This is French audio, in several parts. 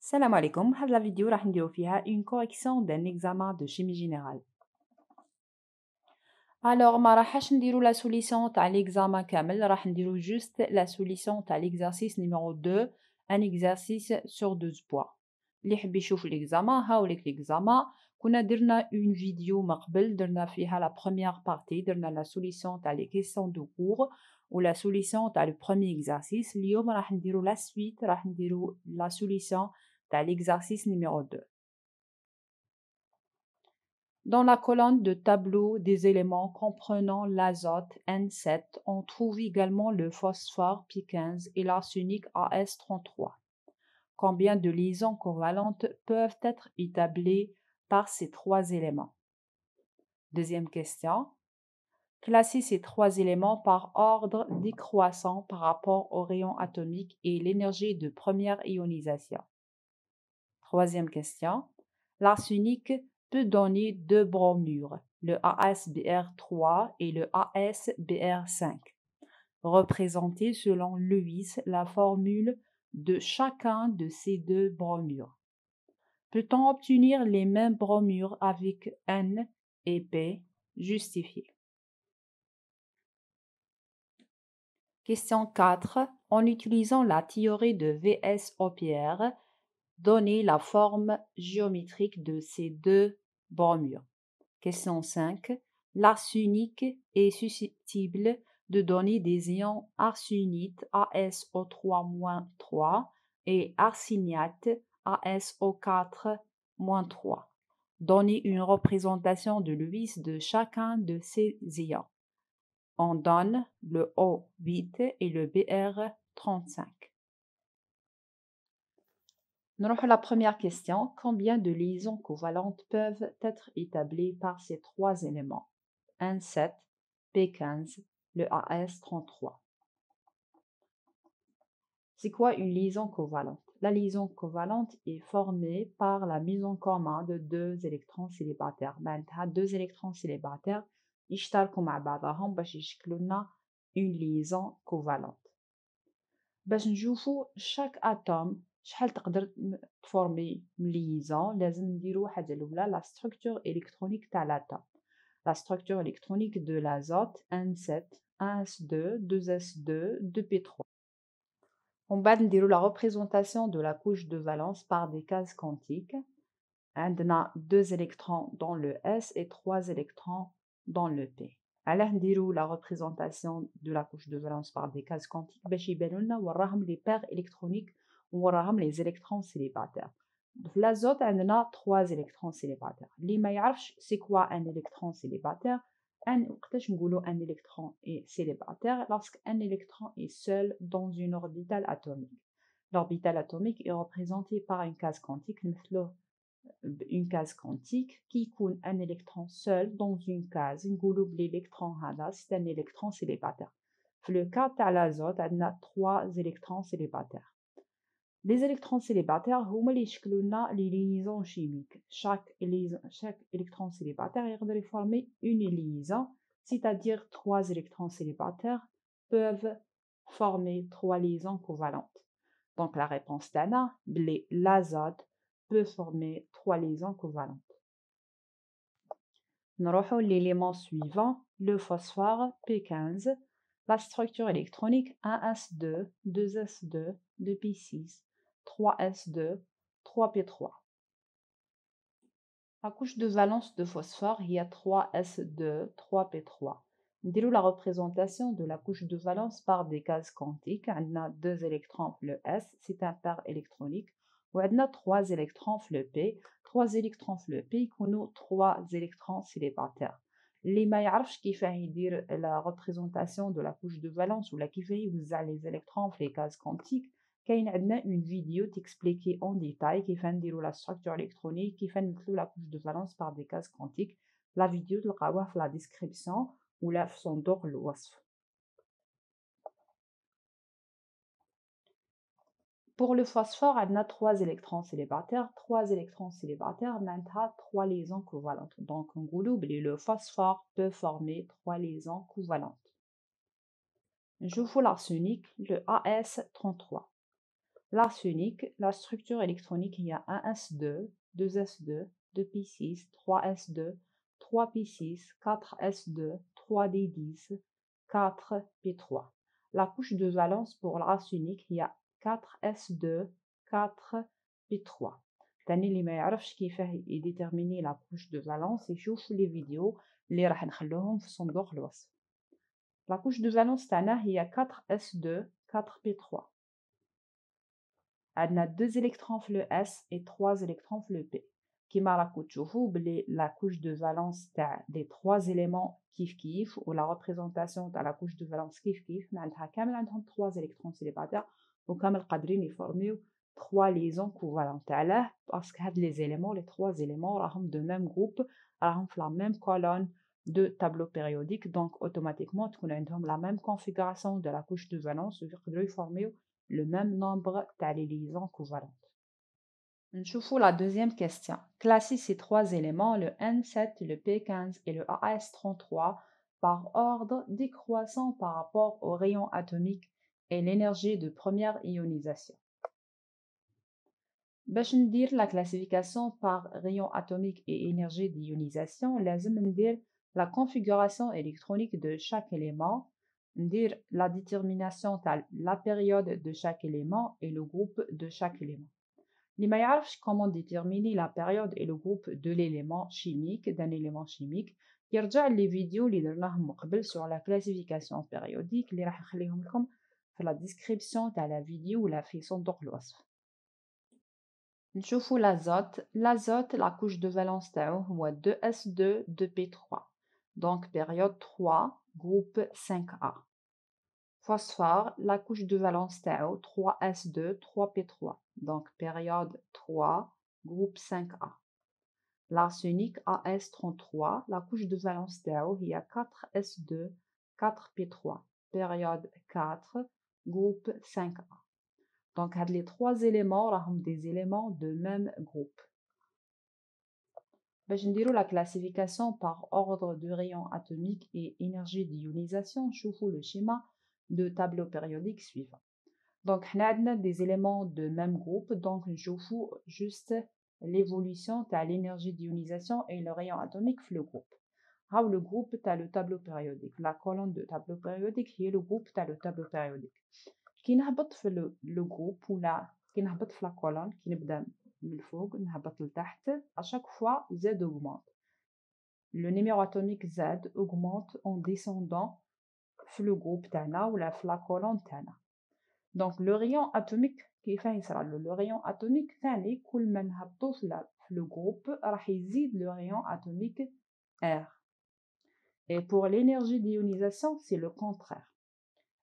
Salam alaikum, هاد la vidéo راح نديرو فيها une correction d'un examen de chimie générale. Alors ما راحش نديرو la solution تاع l'examen كامل, راح نديرو juste la solution تاع l'exercice numéro 2, un exercice sur 12 points. اللي يحب يشوف l'examen هاوليك l'examen. كنا درنا une vidéo من قبل درنا فيها la première partie, درنا la solution تاع les questions de cours ou la solution تاع le premier exercice. اليوم راح نديرو la suite, راح نديرو la solution تاع l'exercice numéro 2. Dans la colonne de tableau des éléments comprenant l'azote N7, on trouve également le phosphore P15 et l'arsenic AS33. Combien de liaisons covalentes peuvent être établies par ces trois éléments? Deuxième question. Classez ces trois éléments par ordre décroissant par rapport au rayon atomique et l'énergie de première ionisation. Troisième question. L'arsenic peut donner deux bromures, le AsBr3 et le AsBr5. Représentez selon Lewis la formule de chacun de ces deux bromures. Peut-on obtenir les mêmes bromures avec N et P? Justifié. Question 4. En utilisant la théorie de VS-OPR, donnez la forme géométrique de ces deux bromures. Question 5. L'arsenic est susceptible de donner des ions arsénite ASO3-3 et arséniate ASO4-3. Donnez une représentation de Lewis de chacun de ces ions. On donne le O8 et le Br35. Nous allons la première question. Combien de liaisons covalentes peuvent être établies par ces trois éléments? N7, P15, le AS33. C'est quoi une liaison covalente? La liaison covalente est formée par la mise en commun de deux électrons célibataires. Deux électrons célibataires يشتركوا مع بعضهم باش يشكلوا لنا une liaison covalente. باش نشوفوا chaque atome شحال تقدر تفورمي liaison لازم نديرو حاجة الأولى la structure électronique تاع l'atome. La structure électronique de l'azote N7, 1s2, 2s2, 2p3. On va نديرو la représentation de la couche de valence par des cases quantiques. On a 2 électrons dans le S et 3 électrons dans le P. Alors نديرو la représentation de la couche de valence par des cases quantiques باش يبانو لنا وراهم les paires électroniques وراهم les électrons célibataires. في l'azote عندنا 3 électrons célibataires. اللي ما يعرفش c'est quoi un électron célibataire? وقتاش نقولوا un électron est célibataire lorsqu'un électron est seul dans une orbitale atomique. L'orbitale atomique est représentée par une case quantique, une case quantique qui coule un électron seul dans une case. L'électron c'est un électron célibataire. Dans le cas de l'azote, on a 3 électrons célibataires. Les électrons célibataires هما اللي يشكلوا لنا les liaisons chimiques. Chaque électron célibataire يقدر former une liaison, c'est-à-dire 3 électrons célibataires peuvent former 3 liaisons covalentes. Donc la réponse d'Anna, l'azote peut former 3 liaisons covalentes. نروحوا l'élément suivant, le phosphore P15. La structure électronique 1s2, 2s2, 2p6, 3s2, 3p3. La couche de valence de phosphore, il y a 3s2, 3p3. نديرو la représentation de la couche de valence par des cases quantiques. On a 2 électrons le S, c'est un paire électronique. On a 3 électrons le P. 3 électrons le P يكونوا 3 électrons célibataires. اللي ما يعرفش كيفاه يدير la représentation de la couche de valence ولا كيفاه يوزع les électrons في les cases quantiques, كاين عندنا une vidéo t'expliquer en détail كيفاه نديرو la structure électronique, كيفاه نمثلو la couche de valence par des cases quantiques. La vidéo تلقاوها في la description ولا في صندوق الوصف. Pour le phosphore, on a 3 électrons célibataires. 3 électrons célibataires, on a 3 liaisons covalentes. Donc, on dit le phosphore peut former 3 liaisons covalentes. Je vous l'arsenic, le AS33. L'arsenic, la structure électronique, il y a 1s2, 2s2, 2p6, 3s2, 3p6, 4s2, 3d10, 4p3. La couche de valence pour l'arsenic, il y a 4s2, 4p3. تاني اللي ما يعرفش كيفاه يديترميني لا couche de valence يشوف لي فيديو اللي راح نخلوهم في صندوق الوصف. La couche de valence تاعنا هي 4s2, 4p3. عندنا 2 électrons في le S et 3 électrons في le P. كيما راكو تشوفوا بلي la couche de valence تاع les 3 éléments كيف و la représentation تاع la couche de valence كيف معناتها كامل عندهم 3 électrons célibataires وكامل قادرين يفورميو 3 liaisons covalentes. علاه باسكو هاد les éléments les 3 éléments راهم de même groupe راهم في la même colonne de tableau périodique donc automatiquement تكون عندهم la même configuration de la couche de valence ويقدروا يفورميو le même nombre de liaisons covalentes. Nchoufou la deuxième question. Classez ces 3 éléments, le N7, le P15 et le AS33, par ordre décroissant par rapport au rayon atomique et l'énergie de première ionisation. باش ندير la classification par rayon atomique et énergie d'ionisation, لازم ندير la configuration électronique de chaque élément, dire la détermination de la période de chaque élément et le groupe de chaque élément. اللي ما يعرفش comment déterminer la période et le groupe de l'élément chimique d'un élément chimique يرجع لي فيديو اللي درناهم قبل sur la classification périodique اللي راح نخليهم لكم في la description تاع la vidéo ولا في صندوق الوصف. نشوفوا l'azote la couche de valence تاعو هو 2s2 2p3 donc période 3 groupe 5a. Phosphore, la couche de valence تاعو 3s2 3p3 donc période 3 groupe 5a. L'arsenic AS33, la couche de valence تاعو هي 4s2 4p3 période 4 groupe 5a. Donc les 3 éléments راهم des éléments de même groupe. باش نديرو la classification par ordre de rayon atomique et énergie d'ionisation, نشوفو le schéma de tableau périodique suivant. Donc, on a des éléments de même groupe, donc je vous juste l'évolution de l'énergie d'ionisation et le rayon atomique dans le groupe. Le groupe est le tableau périodique. La colonne de tableau périodique est le groupe est le tableau périodique. Qui n'habite le groupe ou qui n'habite la colonne, qui n'habite le fond, n'habite le taht, à chaque fois Z augmente. Le numéro atomique Z augmente en descendant le groupe تاعنا ولا la colonne تاعنا. Donc le rayon atomique كيفاه يصرى le rayon atomique ثاني كل ما نهبطو في le groupe راح يزيد le rayon atomique R. Et pour l'énergie d'ionisation c'est le contraire.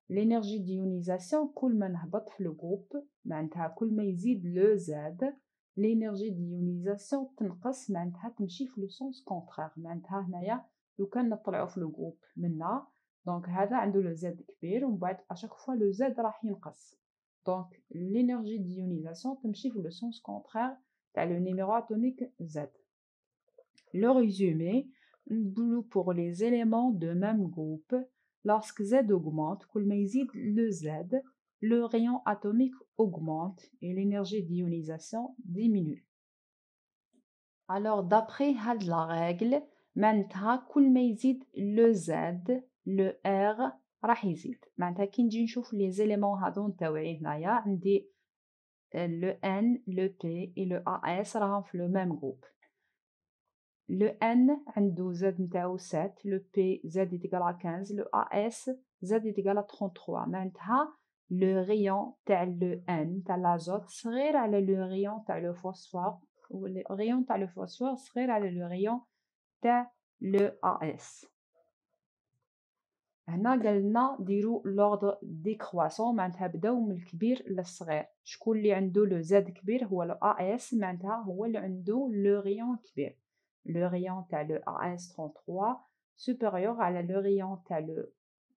L'énergie d'ionisation كل ما نهبط في le groupe معناتها كل ما يزيد le Z l'énergie d'ionisation تنقص معناتها تمشي في le sens contraire. معناتها هنايا لو كان نطلعو في le groupe منا donc هذا عنده le Z كبير ومن بعد à chaque fois le Z راح ينقص. Donc l'énergie d'ionisation تمشي في le sens contraire تاع le numéro atomique Z. Le résumé pour les éléments de même groupe, lorsque Z augmente, كل ما يزيد le Z, le rayon atomique augmente et l'énergie d'ionisation diminue. Alors d'après la règle, معناتها كل ما يزيد le Z, le R راح يزيد. معناتها كي نجي نشوف les éléments هذون تاوعي هنايا عندي le N, le P et le AS راهم في le même groupe. Le N عنده Z نتاعو 7, le P Z est égal à 15, le AS Z est égal à 33. معناتها le rayon تاع le N تاع l'azote صغير على le rayon تاع le phosphore و le rayon تاع le phosphore صغير على le rayon تاع le AS. هنا قالنا ديرو l'ordre décroissant معناتها بداو من الكبير للصغير. شكون اللي عنده le Z كبير هو le AS معناتها هو اللي عنده le rayon كبير. Le rayon تاع le AS33 supérieur à le rayon تاع le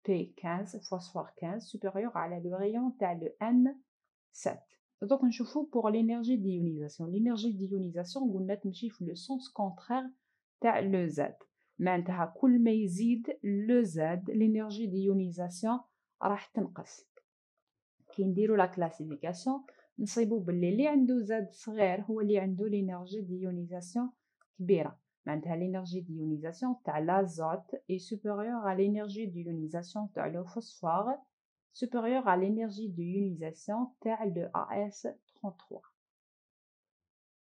P15 phosphore 15 supérieur à le rayon تاع le N7. Donc نشوفو pour l'énergie d'ionisation. L'énergie d'ionisation قلنا تمشي في le sens contraire تاع le Z. معناتها كل ما يزيد le Z l'énergie d'ionisation راح تنقص. كي نديرو la classification نصيبو باللي اللي عنده زاد صغير هو اللي عنده لينيرجي ديونيزاسيون كبيرة، معناتها لينيرجي ديونيزاسيون تاع لازوت اي سوبيريور على لينيرجي ديونيزاسيون تاع لو فوسفور supérieur à l'énergie de ionisation تاع le AS33.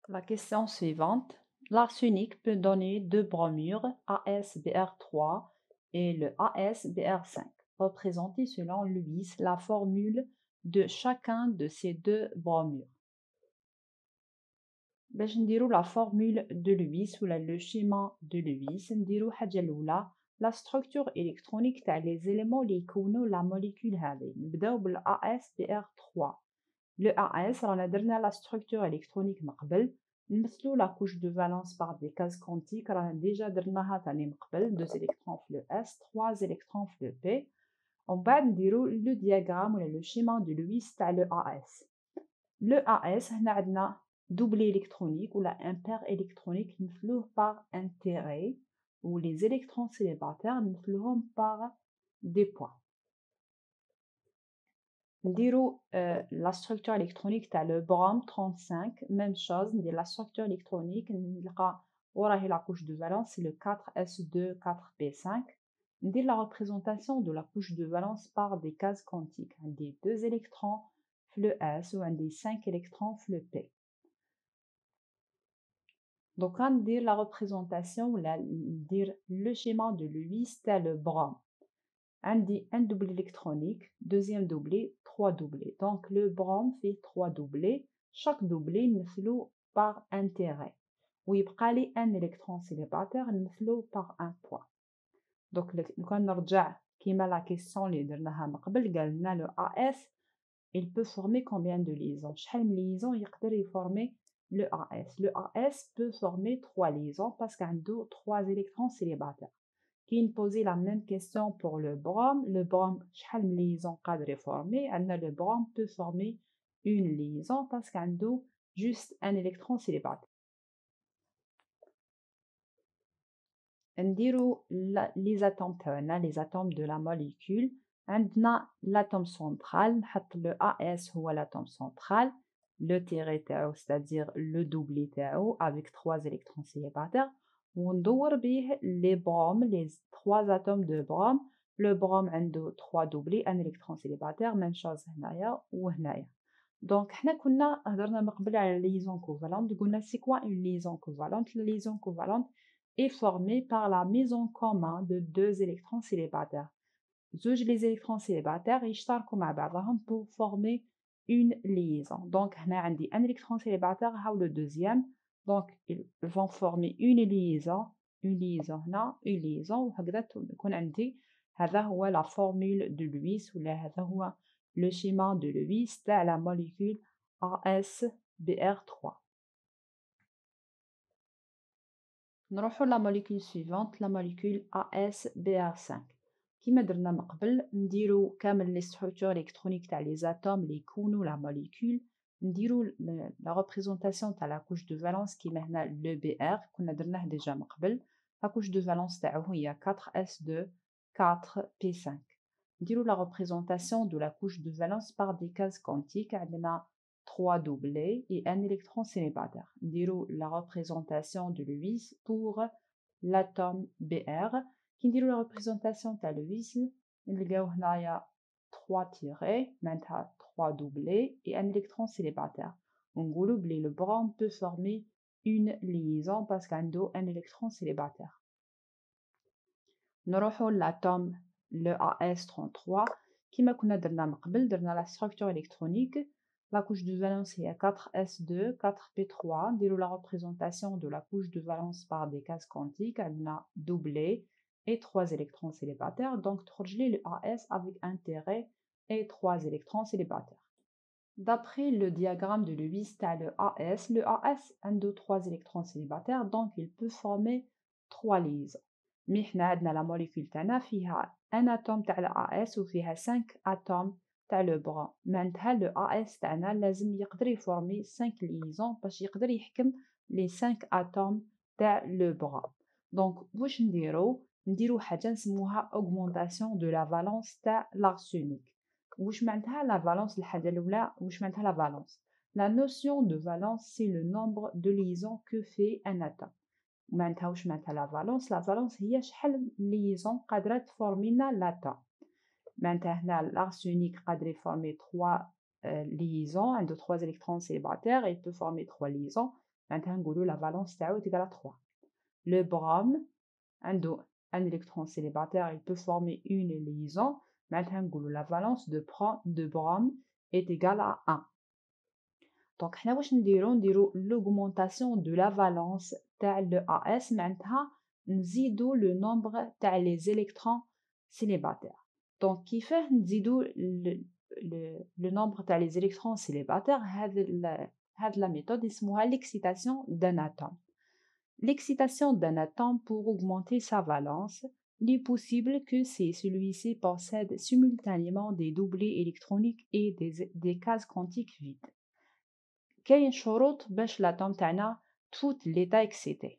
La question suivante. L'arsenic peut donner deux bromures AsBr3 et le AsBr5, représentés selon Lewis la formule de chacun de ces deux bromures. باش نديرو la formule de Lewis ولا le schéma de Lewis نديرو حاجة الأولى la structure électronique تاع les éléments اللي يكونوا la molécule هذه. نبداو بال AsBr3. Le AS رانا درنا la structure électronique من قبل، نمثلو la couche de valence par des cases quantiques رانا ديجا درناها ثاني من قبل 2 électrons في le S 3 électrons في le P. ومن بعد نديرو le diagramme ولا le schéma de Lewis تاع le AS. Le AS هنا عندنا double électronique ou la impair électronique نمثلوه par intérêt ou les électrons célibataires نمثلوهم par des points. نديرو la structure électronique تاع le brome 35 même chose ندير la structure électronique نلقى وراهي la couche de valence c'est le 4s2 4p5 ندير la représentation de la couche de valence par des cases quantiques عندي 2 électrons في le S ou عندي 5 électrons في le P. Donc, on dit la représentation, dire le schéma de Lewis, c'est le brome. On dit un doublé électronique, deuxième doublé, trois doublés. Donc, le brome fait trois doublés. Chaque doublé nous par intérêt. Oui, il un électron célibataire nous par un point. Donc, quand on regarde la question, le AS, il peut former combien de liaisons? Chaque liaison, il peut former le AS. Le AS peut former 3 liaisons parce qu'il y a 3 électrons célibataires. Qui nous posait la même question pour le brome. Le brome, chaque liaison peut former. Le brome peut former une liaison parce qu'il y a juste un électron célibataire. نديرو les atomes تاعنا les atomes de la molécule. عندنا l'atome central نحط le AS هو l'atome central. Le tiré تاعو c'est-à-dire le doublé تاعو avec 3 électrons célibataires وندور بيه les bromes les 3 atomes de brome. Le brome عنده 3 doublés un électron célibataire même chose هنايا وهنايا. Donc حنا كنا هضرنا من قبل على liaison covalente قلنا c'est quoi une liaison covalente? La liaison covalente est formée par la mise en commun de 2 électrons célibataires. Les électrons célibataires يشتركوا مع بعضهم pour former une liaison. Donc, هنا عندي un électron célibataire ou le deuxième. Donc, ils vont former une liaison هنا, une liaison وهكذا يكون عندي هذا هو la formule de Lewis ولا هذا هو le schéma de Lewis تاع la molécule AsBr3. نروحو la molécule suivante, la molécule AsBr5. كيما درنا من قبل نديرو كامل لي ستركتور الكترونيك تاع لي زاتوم اللي يكونوا لا موليكول نديرو لا ريبريزونطاسيون تاع لا كوش دو فالونس كيما هنا لو بي ار كنا درناه ديجا من قبل. لا كوش دو فالونس تاعو هي 4s2 4p5. نديرو لا ريبريزونطاسيون دو لا كوش دو فالونس بار دي كاز كونتيك عندنا 3 doublés et un électron célibataire. نديرو la représentation de Lewis pour l'atome Br. Qui نديرو la représentation تاع Lewis نلقاو هنايا 3 tirés, معناتها 3 doublés et un électron célibataire. ونقولو بلي le brome peut former une liaison parce qu'عنده un électron célibataire. نروحو l'atome le AS33 كيما كنا درنا من قبل درنا la structure électronique. La couche de valence est à 4s2, 4p3. Dès la représentation de la couche de valence par des cases quantiques, elle a doublé et 3 électrons célibataires. Donc, trouvez le AS avec intérêt et 3 électrons célibataires. D'après le diagramme de Lewis, le AS a 3 électrons célibataires, donc il peut former 3 liaisons. Mais nous avons la molécule qui a un atome de l'AS ou 5 atomes تاع لو برون. معناتها لو AS تاعنا لازم يقدر يفورمي 5 ليزون باش يقدر يحكم لي 5 اتوم تاع لو برون. دونك واش نديرو حاجه نسموها اوغمونطاسيون دو لا فالونس تاع لارسينيك. واش معناتها لا فالونس؟ الحاجه الاولى واش معناتها لا فالونس؟ La notion de valence, c'est le nombre de liaisons que fait un atome. معناتها واش معناتها la valence هي شحال liaison قادرة تفورمي لنا l'atome. معناتها هنا l'arsenic قادر يفورمي 3 liaisons, عنده 3 électrons célibataires, il peut former 3 liaisons. معناتها نقولوا la valence تاعو est égale à 3. Le brome عنده un électron célibataire, il peut former une liaison. معناتها نقولوا la valence de brome est égale à 1. Donc حنا واش نديرو l'augmentation de la valence تاع le AS معناتها نزيدو le nombre تاع les électrons célibataires. Donc كيفاه نزيدو le nombre تاع les électrons célibataires هاد la méthode اسمها l'excitation d'un atome. L'excitation d'un atome pour augmenter sa valence, il est possible que celui-ci possède simultanément des doublés électroniques et des cases quantiques vides. كاين شروط باش l'atome تاعنا تفوت l'état excité.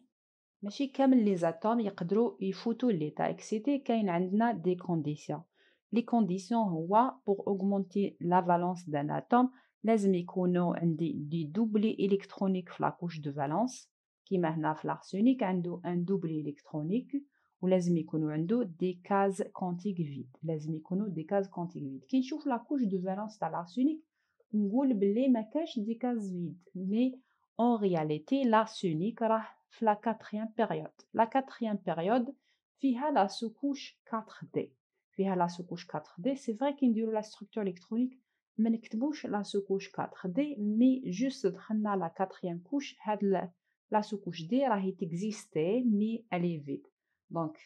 ماشي كامل les atomes يقدروا يفوتوا l'état excité, كاين عندنا des conditions. Les conditions هو pour augmenter la valence d'un atome لازم يكونوا عندي des doublés électroniques في la couche de valence. كيما هنا في l'arsenic عنده un doublé électronique ولازم يكونوا عنده des cases quantiques vides. لازم يكونوا des cases quantiques vides. كي نشوف la couche de valence تاع l'arsenic نقول بلي ما كاش دي كاز فيد مي en réalité l'arsenic راه في la quatrième période. La quatrième période فيها la sous-couche 4D. فيها la sous-couche 4D. C'est vrai كي نديرو la structure électronique ما نكتبوش la sous-couche 4D مي juste دخلنا la quatrième couche هاد la sous-couche D راهي تexiste مي elle est vide. Donc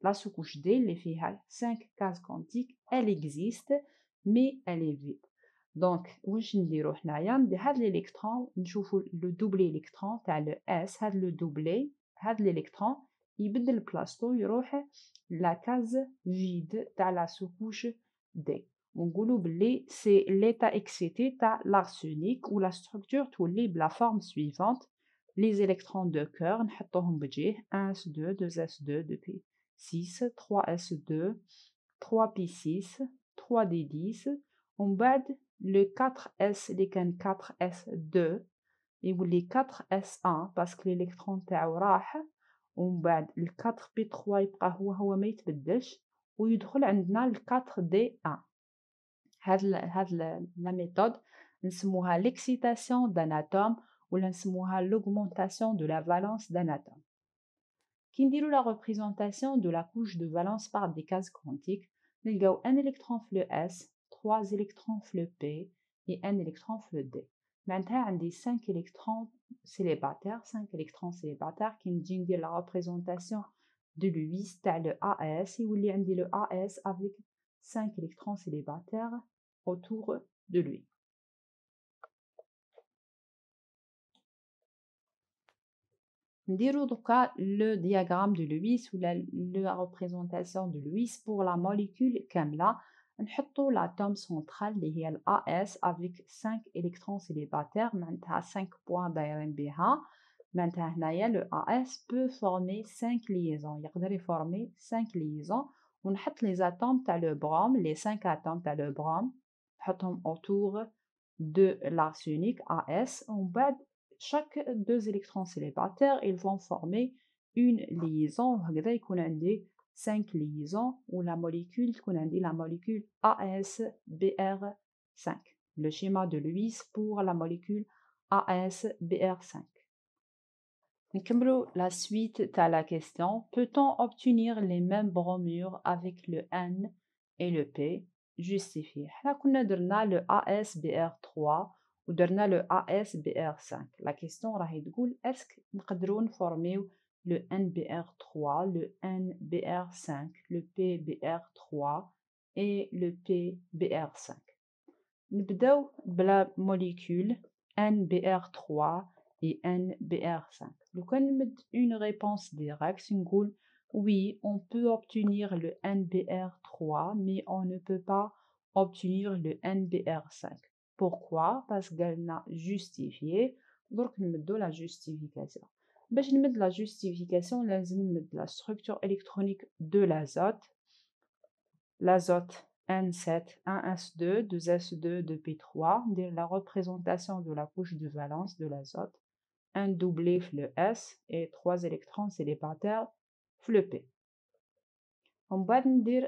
la sous-couche D اللي فيها 5 cases quantiques elle existe mais elle est vide. دونك واش نديرو حنايا هاد الالكترون نشوفو لو دوبلي الكترون تاع لو اس هاد لو دوبلي هاد الالكترون يبدل بلاصتو يروح لا كاز فيد تاع لا سوكوش دي ونقولو بلي سي ليتا اكسيتي تاع l'arsenic و لا ستركتور تولي بلا فورم سويفونت لي زيليكترون دو كور نحطوهم بجيه 1 s 2 2 s 2 2p 6 3 s 2 3p 6 3d 10 ومن بعد le 4s اللي كان 4s2 يولي 4s1 باسكو الالكترون تاعو راح ومن بعد ال 4p3 يبقى هو ما يتبدلش ويدخل عندنا ال 4d1. هاد لا ميثود نسموها l'excitation d'un atome ولا نسموها l'augmentation de la valence d'un atome. كي نديرو la représentation de la couche de valence par des cases quantiques نلقاو un électron في le S 3 électrons في le P et un électron في le D. معناتها عندي 5 électrons célibataires 5 électrons célibataires كي نجي ندير la représentation de Lewis تاع le AS يولي عندي le AS avec 5 électrons célibataires autour de lui. نديرو دوكا le diagramme de Lewis ou la représentation de Lewis pour la molécule كاملة. نحطو l'atome central اللي هي ال AS avec 5 électrons célibataires معناتها 5 points دايرين بها. معناتها هنايا le AS peut former 5 liaisons يقدر يفورمي 5 liaisons ونحط les atomes تاع le brome les 5 atomes تاع le brome نحطهم autour de l'arsenic AS ومن بعد chaque 2 électrons célibataires ils vont former une liaison هكذا يكون عندي 5 liaisons ou la molécule تكون عندي la molécule ASBr5 le schéma de Lewis pour la molécule ASBr5. نكملو la suite تاع la question. Peut-on obtenir les mêmes bromures avec le N et le P? Justifier. حنا كنا درنا le ASBr3 ودرنا le ASBr5. La question راهي تقول اسك نقدروا نفورميو le NBr3 le NBr5 le PBr3 et le PBr5. نبداو بلا molécule NBr3 et NBr5. لو كان نمد une réponse directe نقول oui on peut obtenir le NBr3 mais on ne peut pas obtenir le NBr5. Pourquoi? Parce qu'elle a justifié. Donc نمدو la justification. باش نمد la justification لازم نمد la structure électronique de l'azote. L'azote N7, 1s2, 2s2, 2p3, la représentation de la couche de valence de l'azote, un doublé le S et 3 électrons célibataires le P. On va dire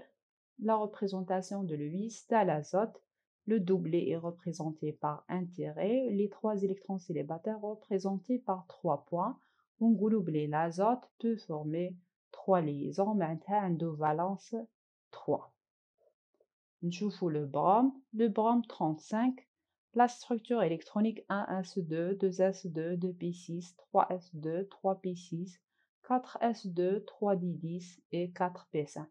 la représentation de l'huile à l'azote. Le doublé est représenté par un tiret, les 3 électrons célibataires représentés par 3 points. On gouloublé l'azote peut former 3 liaisons, maintenant de valence 3. نشوفوا le brome 35, la structure électronique 1s2, 2s2, 2p6, 3s2, 3p6, 4s2, 3d10 et 4p5.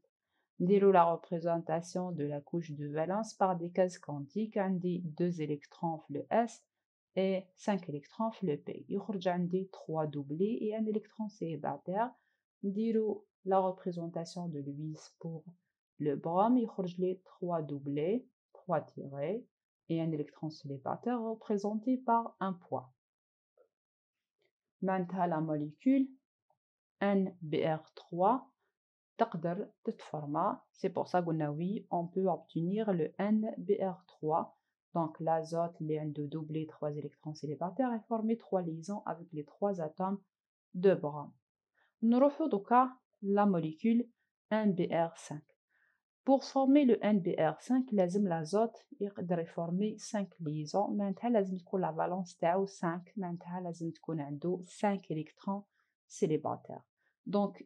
نديروا la représentation de la couche de valence par des cases quantiques. عندي 2 électrons le S et 5 électrons le P. يخرج عندي 3 doublés et 1 électron célibataire. نديروا la représentation de Lewis pour le brome. يخرج لي 3 doublés, 3 tirés et 1 électron célibataire représenté par un point. Maintenant la molécule NBr3 تقدر تتفورما. C'est pour ça qu'on a oui, on peut obtenir le NBr3. Donc l'azote qui a doublé 3 électrons célibataires et formé 3 liaisons avec les 3 atomes de brome. Nous refaisons la molécule NBr5. Pour former le NBr5, l'azote يقدر former 5 liaisons. معناتها لازم تكون la valence تاعو 5. معناتها لازم تكون عنده 5 électrons célibataires. Donc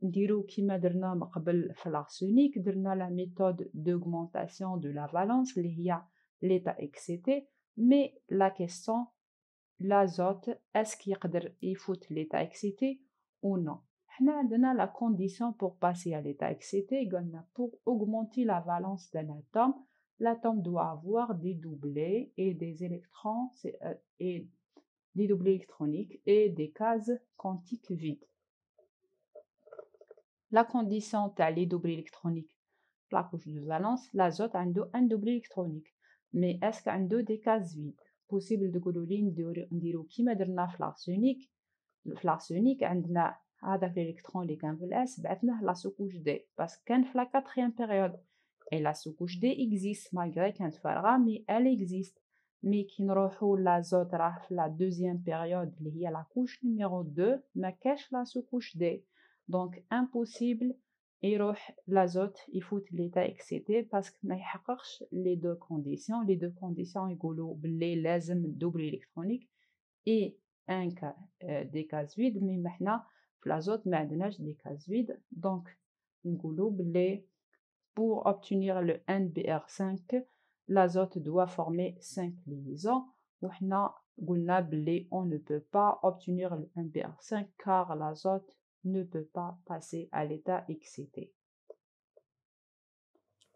نديرو كيما درنا من قبل في l'arsenic, درنا la méthode d'augmentation de la valence اللي هي l'état excité. Mais la question, l'azote est-ce qu'il يقدر يفوت l'état excité ou non? On a la condition pour passer à l'état excité. Pour augmenter la valence d'un atome, l'atome doit avoir des doublés et des électrons et des doublés électroniques et des cases quantiques vides. La condition تاع les doublés électroniques, la couche de valence, l'azote a un doublé électronique. Mais est-ce qu'il y a des cases vides? Possible de نديرو كيما درنا في l'arsenic. في l'arsenic عندنا هذاك l'électron اللي كان في الاس بعثناه لا سوكوش دي باسكو كان في لا 4e période et la سوكوش دي existe malgré كانت فارغه مي elle existe. مي كي نروحو لازوت راه في لا 2e période اللي هي لا كوش نيميرو 2 ما كاش لا سوكوش دي. دونك امبوسيبل يروح لازوت يفوت ليتا اكسيتي باسكو ما يحققش لي دو كونديسيون. لي دو كونديسيون يقولوا بلي لازم دوبل الكترونيك اي ان كا دي كاز فيد. مي محنا في لازوت ما عندناش دي كاز فيد. دونك نقولوا بلي pour obtenir le NBr5 l'azote doit former 5 liaisons. وحنا قلنا بلي on ne peut pas obtenir le NBr5 car l'azote ne peut pas passer à l'état excité.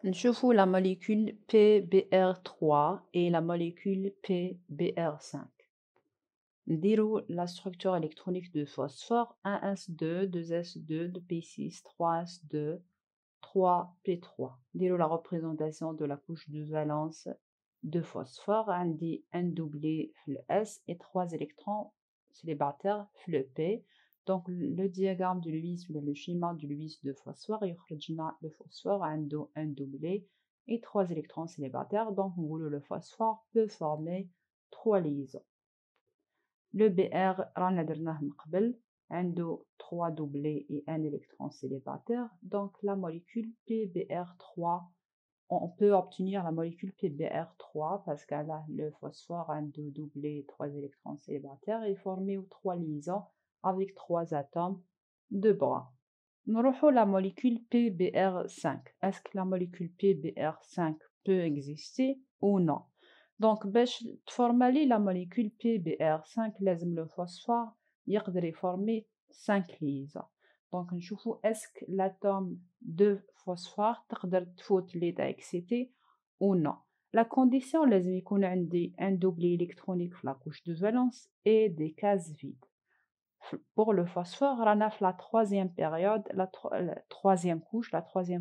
نشوفوا la molécule PBr3 et la molécule PBr5. نديروا la structure électronique de phosphore 1s2, 2s2, 2p6, 3s2, 3p3. نديروا la représentation de la couche de valence de phosphore. عندي un doublé le S et 3 électrons célibataires le P. Donc le diagramme de Lewis ou le schéma de Lewis de phosphore, le phosphore a un doublé et 3 électrons célibataires. Donc le phosphore peut former 3 liaisons. Le BR رانا درناه من قبل عنده 3 doublés et 1 électron célibataire. Donc la molécule PBr3, on peut obtenir la molécule PBr3 parce qu'elle a le phosphore a 2 doublés et 3 électrons célibataires et formé 3 liaisons avec 3 atomes de brome. نروحوا la molécule PBr5. Est-ce que la molécule PBr5 peut exister ou non? Donc باش تفورمالي la molécule PBr5 لازم le phosphore يقدر يفورمي 5 liaisons. Donc نشوفوا est-ce que l'atome de phosphore تقدر تفوت l'état excité ou non. La condition لازم يكون عندي un doublé électronique في la couche de valence et des cases vides. Pour le phosphore رانا في la 3e période, la 3e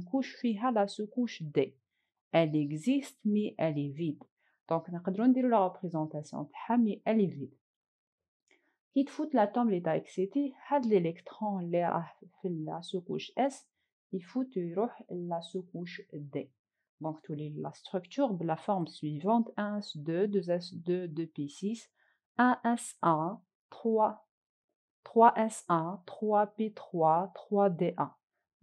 couche فيها la sous-couche D. Elle existe mais elle est vide. Donc نقدروا نديروا la représentation تاعها mais elle est vide. كي تفوت l'atome l'état excité هاد l'électron اللي راه في la sous-couche S يفوت يروح la sous-couche D. Donc, la structure de la forme suivante, 1s2, 2s2, 2p6, 1s1, 3, 3s1, 3p3, 3d1.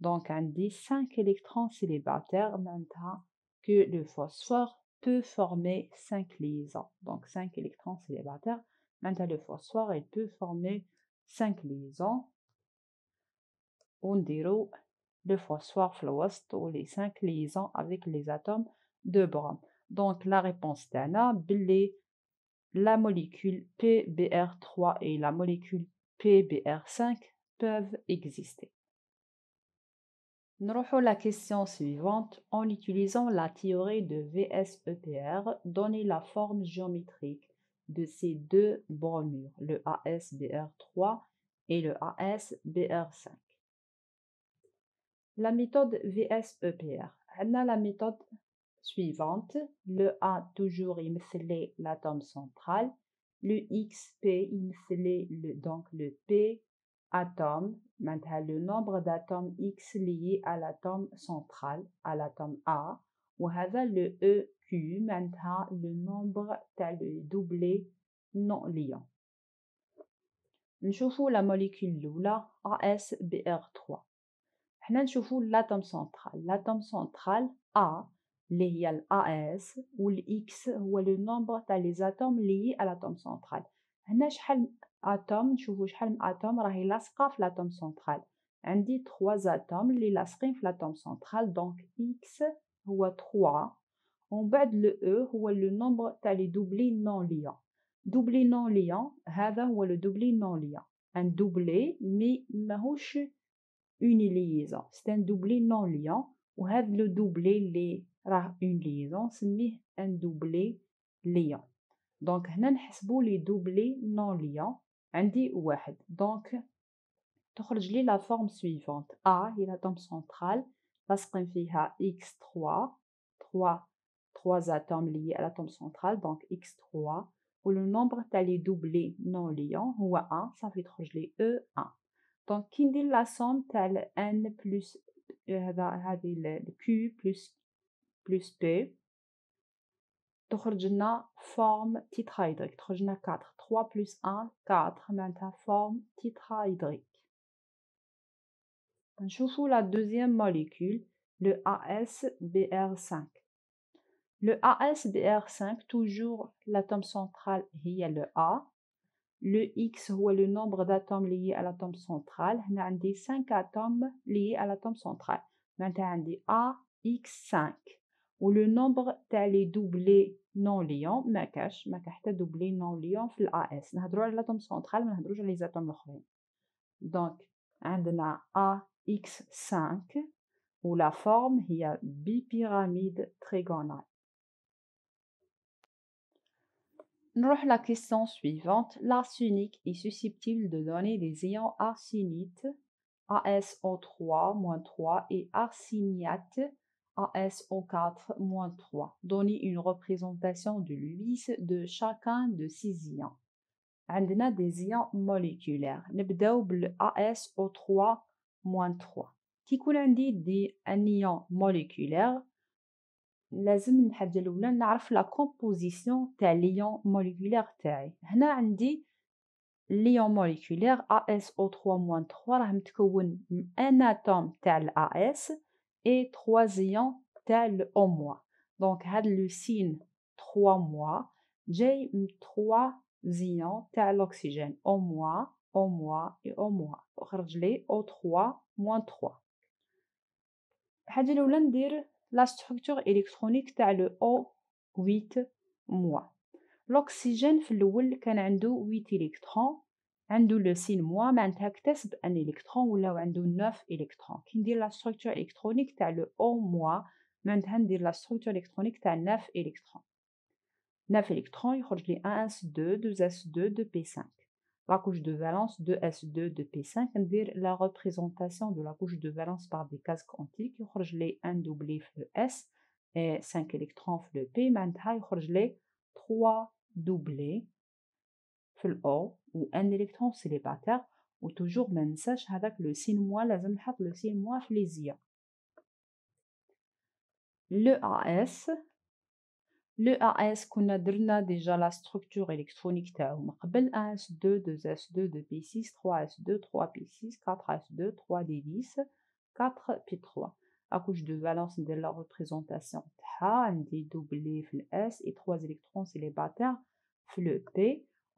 Donc, on dit 5 électrons célibataires, maintenant que le phosphore peut former 5 liaisons. Donc, 5 électrons célibataires, maintenant le phosphore, il peut former 5 liaisons. On dirait le phosphore fluorescent ou les 5 liaisons avec les atomes de brome. Donc, la réponse d'Anna, la molécule PBr3 et la molécule PBr5 peuvent exister. Nous allons la question suivante. En utilisant la théorie de VSEPR, donnez la forme géométrique de ces deux bromures, le AsBr3 et le AsBr5. La méthode VSEPR. On a la méthode suivante. Le A toujours يمثل l'atome central. Le XP يمثل donc le P atome. Maintenant le nombre d'atomes X liés à l'atome central, à l'atome A. وهذا le EQ maintenant le nombre le doublé non liant. نشوفوا la molécule الأولى AsBr3. حنا نشوفوا l'atome central. L'atome central A اللي هي ال AS والX هو le nombre تاع les atomes liés à l'atome central. هنا شحال اتوم نشوفوا شحال من اتوم راهي لاصقه في l'atome central. عندي 3 atomes اللي لاصقين في l'atome central donc X هو 3 ومن بعد le E هو le nombre تاع les doublés non liants. doublé non liant هذا هو le doublé non liant. un doublé mais ماهوش une liaison. C'est un doublé non liant. Ou le doublé اللي راه une liaison سميه un doublé liant. Donc هنا نحسبوا les doublés non liants. عندي واحد. Donc تخرج لي la forme suivante. A هي l'atome central. لاصقين فيها X3 3 atomes liés à l'atome central donc X3 و le nombre تاع les doublés non liants هو 1 صافي تخرج لي E1. Donc, qui dit la somme telle n plus le q plus p تخرج لنا forme tétrahydrique تخرج لنا 4 3 plus 1 4 maintenant forme tétrahydrique. نشوفوا la deuxième molécule le AsBr5. Le AsBr5 toujours l'atome central هي le A. Le X هو le nombre d'atomes liés à l'atome central. هنا عندي 5 atomes liés à l'atome central. معناتها عندي AX5 و le nombre تاع les doublés non liants ما كاش حتى doublé non liant في الAS. نهضروا على l'atome central ما نهضروش على les atomes الآخرين. Donc عندنا AX5 و la forme هي bipyramide trigonale. نروح la question suivante. L'arsenic est susceptible de donner des ions arsenites AsO3-3 et arseniate AsO4-3. Donnez une représentation de l'UIS de chacun de ces ions. عندنا des ions moléculaires. نبداو بال AsO3-3. كي يكون عندي un ion moléculaire لازم الحاجة الأولى نعرف لا كومبوزيسيون تاع ليون موليكولير تاعي. هنا عندي ليون موليكولير AsO3-3 راه متكون من ان اتوم تاع ال AS et 3 ions تاع ال O-. دونك هاد لو سين 3 جاي من 3 ions تاع الأكسجين O-, O- et O-. وخرج لي O3-3. الحاجة الأولى ندير la structure électronique تاع le O8-. l'oxygène في الأول كان عنده 8 électrons عنده le سين moins معناتها اكتسب ان électron ولاو عنده 9 électrons. كي ندير la structure électronique تاع le O- معناتها ندير la structure électronique تاع 9 électrons. 9 électrons يخرج لي 1s2 2s2 2p5. La couche de valence 2s2 2p5 ندير la représentation de la couche de valence par des cases quantiques يخرج لي 1 doublé في le S et 5 électrons في le P معناتها يخرج لي 3 doublés في ال O و 1 électron célibataire و toujours ما ننساش هذاك لو سين moins لازم نحط لو سين moins في les ions. le AS كنا درنا déjà la structure électronique تاعو من قبل 1s2 2s2 2p6 3s2 3p6 4s2 3d10 4p3 accouche de valence ندير la représentation تاعها عندي دوبلي في الاس et 3 électrons célibataires في le p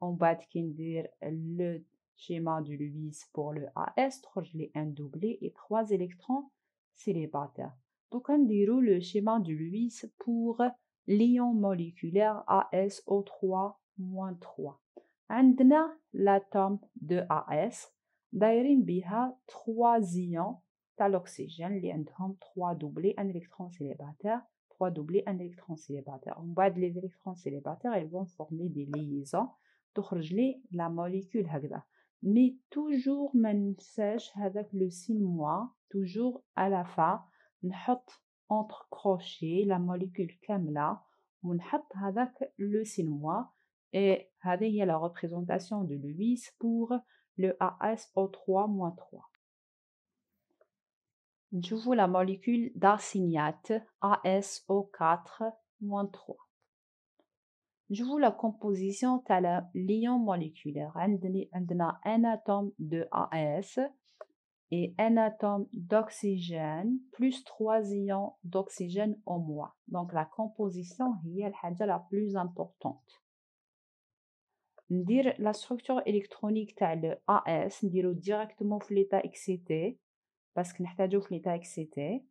en بعد كي ندير le schéma du Lewis pour le AS تخرج لي un doublé et 3 électrons célibataires. Donc نديرو le schéma du Lewis pour l'ion moléculaire ASO3-3. عندنا l'atome de AS دايرين بها 3 ions تاع l'oxygène اللي عندهم 3 doublés, 1 électron célibataire, 3 doublés, 1 électron célibataire. En bas les électrons célibataires, ils vont former des liaisons تخرج لي la molécule هكذا. Mais toujours ما ننساش هذاك le signe moins, toujours à la fin نحط entre crochets la molécule كاملة ونحط هذاك le signe moins et هذه هي la représentation de Lewis pour le ASO3-3. نشوفوا la molécule d'arseniate ASO4-3. نشوفوا la composition تاع l'ion moléculaire. عندنا un atome de AS et un atome d'oxygène plus 3 ions d'oxygène en moins. Donc la composition هي الحاجة la plus importante. ندير la structure électronique تاع le AS نديرو directement في l'état excité parce que نحتاجو في l'état excité.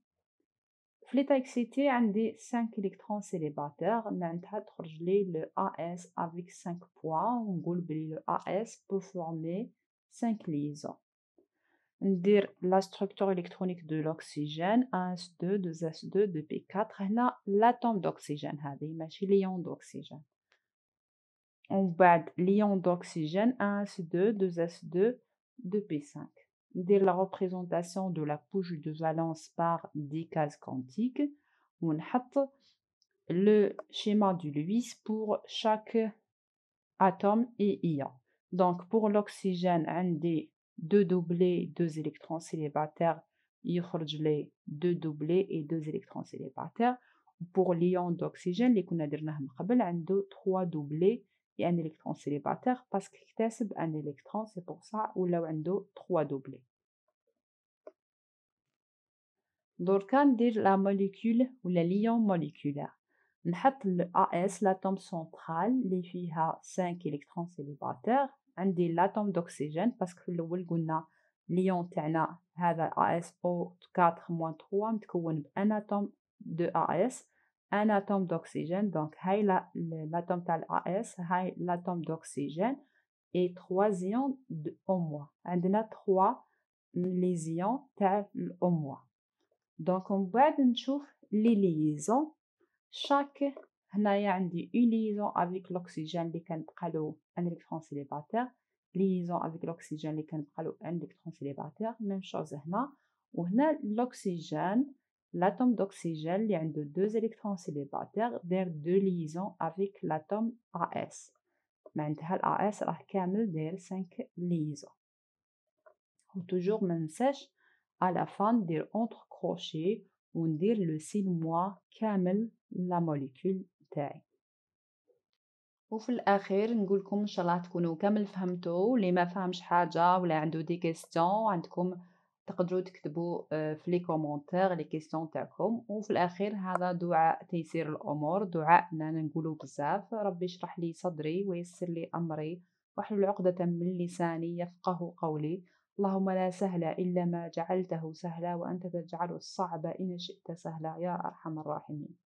في l'état excité عندي 5 électrons célibataires معناتها تخرج لي le AS avec 5 points ونقول بلي le AS peut former 5 liaisons. ندير la structure électronique de l'oxygène 1s2 2s2 2p4 هنا l'atome d'oxygène هذه ماشي l'ion d'oxygène. ومن بعد l'ion d'oxygène 1s2 2s2 2p5. ندير la représentation de la couche de valence par décase quantique ونحط le schéma du Lewis pour chaque atome et ion. Donc pour l'oxygène عندي 2 doublés 2 électrons célibataires يخرج لي 2 doublés et 2 électrons célibataires. Pour l'ion d'oxygène اللي كنا درناه من قبل عنده 3 doublés et 1 électron célibataire parce qu'il اكتسب 1 électron, c'est pour ça ولاو عنده 3 doublés. دركا ندير la molécule ولا l'ion moléculaire. نحط ال AS l'atome central اللي فيها 5 électrons célibataires. عندي l'atome d'oxygène parce que في الأول قلنا l'ion تاعنا هذا ASO4-3 متكون بان atome de AS un atome d'oxygène. Donc هاي l'atome تاع AS هاي l'atome d'oxygène et 3 ions au moins. عندنا 3 les ions تاع au moins. Donc on بعد نشوف les liaisons. Chaque هنايا عندي une liaison avec l'oxygène اللي كنبقى له un électron célibataire, liaison avec l'oxygène اللي كنبقى له un électron célibataire, même chose هنا. وهنا l'oxygène l'atome d'oxygène اللي عنده 2 électrons célibataires داير 2 liaisons avec l'atome AS. معناتها ال AS راه كامل داير 5 liaisons. و toujours ما ننساش à la fin ندير entre crochets وندير le signe moins كامل la molécule تاعي. وفي الاخير نقولكم ان شاء الله تكونوا كامل فهمتوا. اللي ما فهمش حاجه ولا عنده دي كيستيون عندكم تقدروا تكتبوا في لي كومونتير لي كيستيون تاعكم. وفي الاخير هذا دعاء تيسير الامور، دعاء اننا نقولوا بزاف. ربي يشرح لي صدري ويسر لي امري واحلل عقدة من لساني يفقه قولي. اللهم لا سهل الا ما جعلته سهلا وانت تجعل الصعب ان شئت سهلا يا ارحم الراحمين.